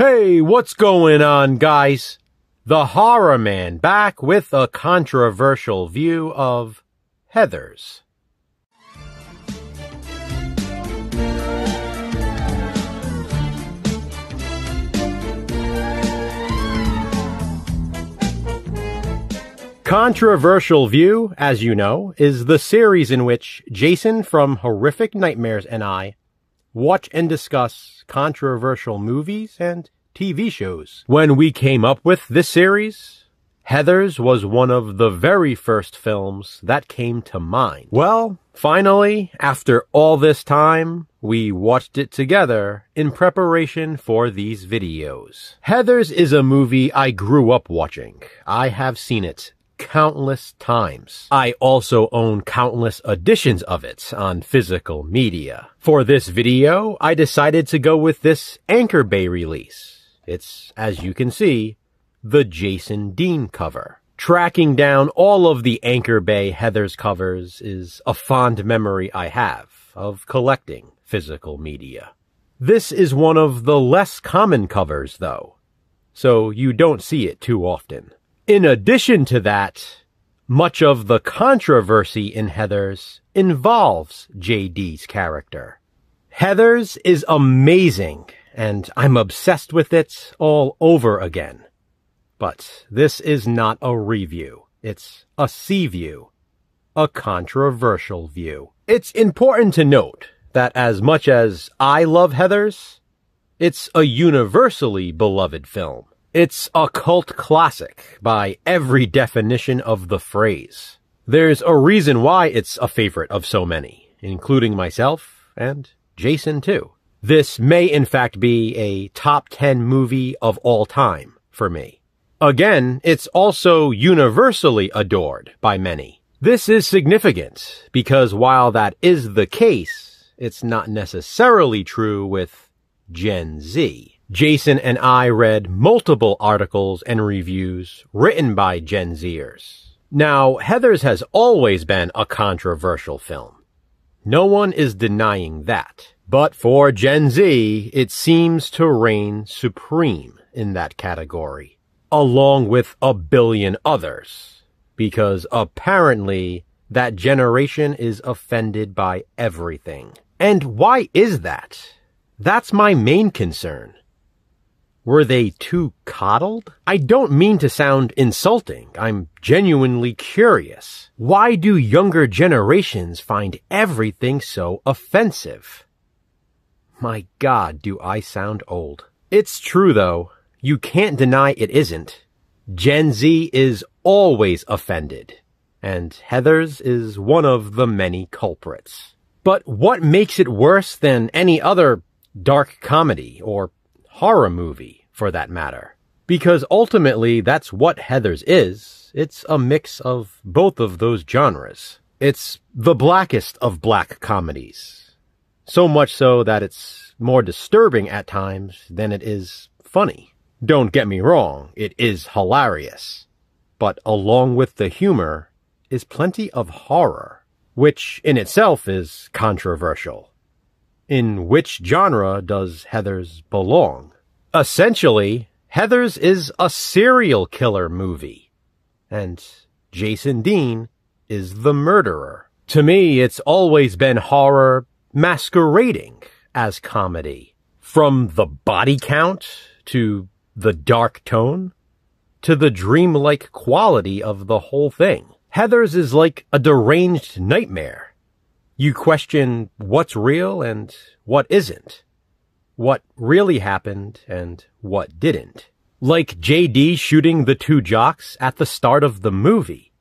Hey, what's going on, guys? The Horror Man back with a controversial view of Heathers. Controversial View, as you know, is the series in which Jason from Horrific Nightmares and I watch and discuss controversial movies and TV shows. When we came up with this series, Heathers was one of the very first films that came to mind. Well, finally, after all this time, we watched it together in preparation for these videos. Heathers is a movie I grew up watching. I have seen it countless times. I also own countless editions of it on physical media. For this video, I decided to go with this Anchor Bay release. It's, as you can see, the Jason Dean cover. Tracking down all of the Anchor Bay Heathers covers is a fond memory I have of collecting physical media. This is one of the less common covers, though, so you don't see it too often. In addition to that, much of the controversy in Heathers involves JD's character. Heathers is amazing, and I'm obsessed with it all over again. But this is not a review. It's a C-view. A controversial view. It's important to note that as much as I love Heathers, it's a universally beloved film. It's a cult classic by every definition of the phrase. There's a reason why it's a favorite of so many, including myself and Jason too. This may in fact be a top 10 movie of all time for me. Again, it's also universally adored by many. This is significant because while that is the case, it's not necessarily true with Gen Z. Jason and I read multiple articles and reviews written by Gen Zers. Now, Heathers has always been a controversial film. No one is denying that. But for Gen Z, it seems to reign supreme in that category, along with a billion others, because apparently that generation is offended by everything. And why is that? That's my main concern. Were they too coddled? I don't mean to sound insulting. I'm genuinely curious. Why do younger generations find everything so offensive? My God, do I sound old. It's true, though. You can't deny it isn't. Gen Z is always offended, and Heathers is one of the many culprits. But what makes it worse than any other dark comedy or horror movie, for that matter? Because ultimately, that's what Heathers is. It's a mix of both of those genres. It's the blackest of black comedies. So much so that it's more disturbing at times than it is funny. Don't get me wrong, it is hilarious. But along with the humor is plenty of horror, which in itself is controversial. In which genre does Heathers belong? Essentially, Heathers is a serial killer movie, and Jason Dean is the murderer. To me, it's always been horror masquerading as comedy. From the body count, to the dark tone, to the dreamlike quality of the whole thing. Heathers is like a deranged nightmare. You question what's real and what isn't. What really happened and what didn't. Like JD shooting the two jocks at the start of the movie.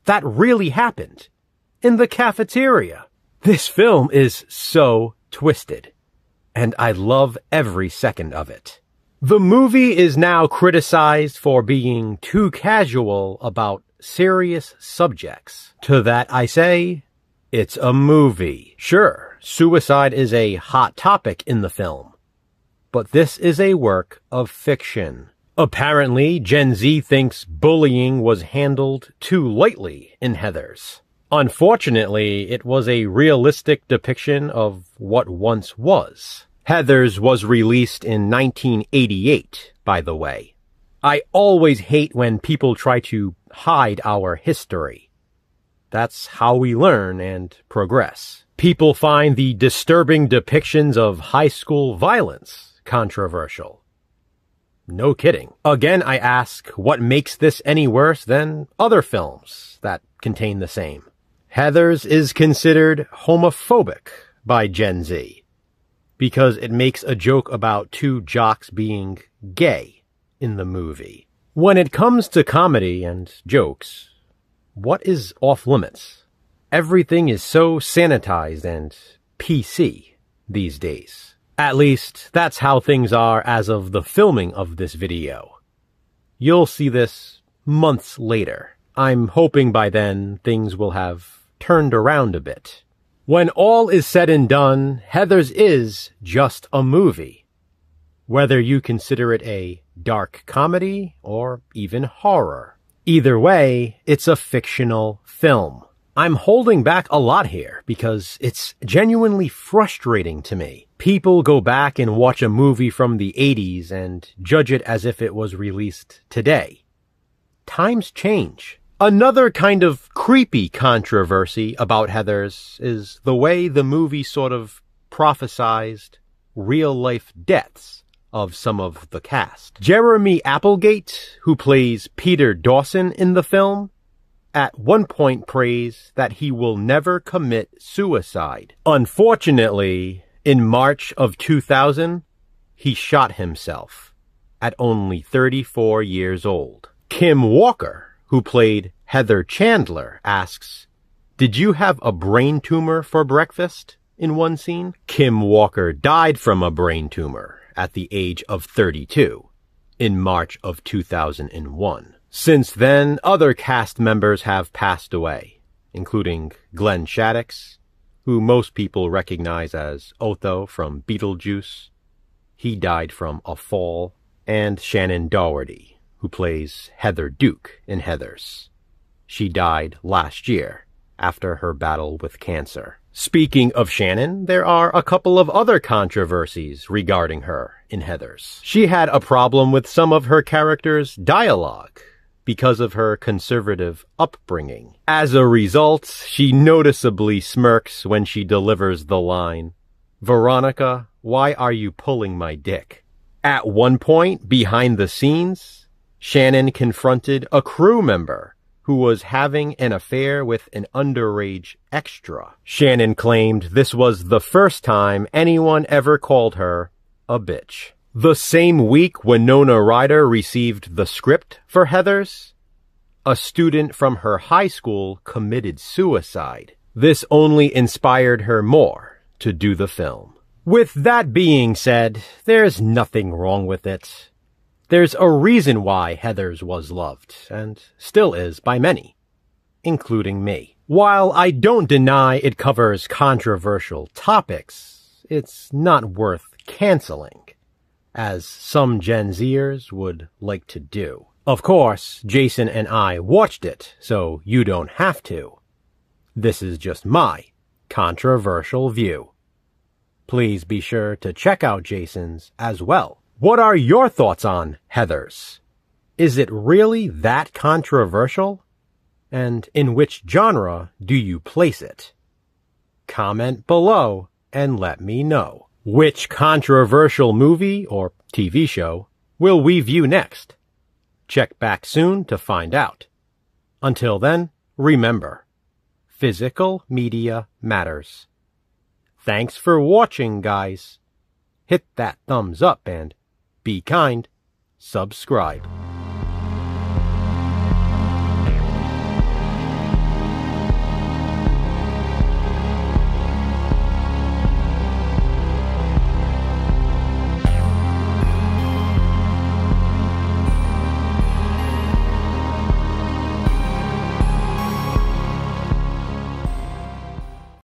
That really happened. In the cafeteria. This film is so twisted. And I love every second of it. The movie is now criticized for being too casual about serious subjects. To that I say, it's a movie. Sure, suicide is a hot topic in the film, but this is a work of fiction. Apparently, Gen Z thinks bullying was handled too lightly in Heathers. Unfortunately, it was a realistic depiction of what once was. Heathers was released in 1988, by the way. I always hate when people try to hide our history. That's how we learn and progress. People find the disturbing depictions of high school violence controversial. No kidding. Again, I ask, what makes this any worse than other films that contain the same? Heathers is considered homophobic by Gen Z because it makes a joke about two jocks being gay in the movie. When it comes to comedy and jokes, what is off limits? Everything is so sanitized and PC these days. At least, that's how things are as of the filming of this video. You'll see this months later. I'm hoping by then things will have turned around a bit. When all is said and done, Heathers is just a movie. Whether you consider it a dark comedy or even horror. Either way, it's a fictional film. I'm holding back a lot here because it's genuinely frustrating to me. People go back and watch a movie from the 80s and judge it as if it was released today. Times change. Another kind of creepy controversy about Heathers is the way the movie sort of prophesized real-life deaths of some of the cast. Jeremy Applegate, who plays Peter Dawson in the film, at one point prays that he will never commit suicide. Unfortunately, in March of 2000, he shot himself at only 34 years old. Kim Walker, who played Heather Chandler, asks, "Did you have a brain tumor for breakfast?" in one scene. Kim Walker died from a brain tumor at the age of 32 in March of 2001. Since then, other cast members have passed away, including Glenn Shaddix, who most people recognize as Otho from Beetlejuice. He died from a fall, and Shannon Doherty, who plays Heather Duke in Heathers. She died last year after her battle with cancer. Speaking of Shannon, there are a couple of other controversies regarding her in Heathers. She had a problem with some of her characters' dialogue because of her conservative upbringing. As a result, she noticeably smirks when she delivers the line, "Veronica, why are you pulling my dick?" At one point, behind the scenes, Shannon confronted a crew member who was having an affair with an underage extra. Shannon claimed this was the first time anyone ever called her a bitch. The same week Winona Ryder received the script for Heathers, a student from her high school committed suicide. This only inspired her more to do the film. With that being said, there's nothing wrong with it. There's a reason why Heathers was loved, and still is by many, including me. While I don't deny it covers controversial topics, it's not worth canceling, as some Gen Zers would like to do. Of course, Jason and I watched it, so you don't have to. This is just my controversial view. Please be sure to check out Jason's as well. What are your thoughts on Heathers? Is it really that controversial? And in which genre do you place it? Comment below and let me know. Which controversial movie or TV show will we view next? Check back soon to find out. Until then, remember, physical media matters. Thanks for watching, guys. Hit that thumbs up and be kind. Subscribe.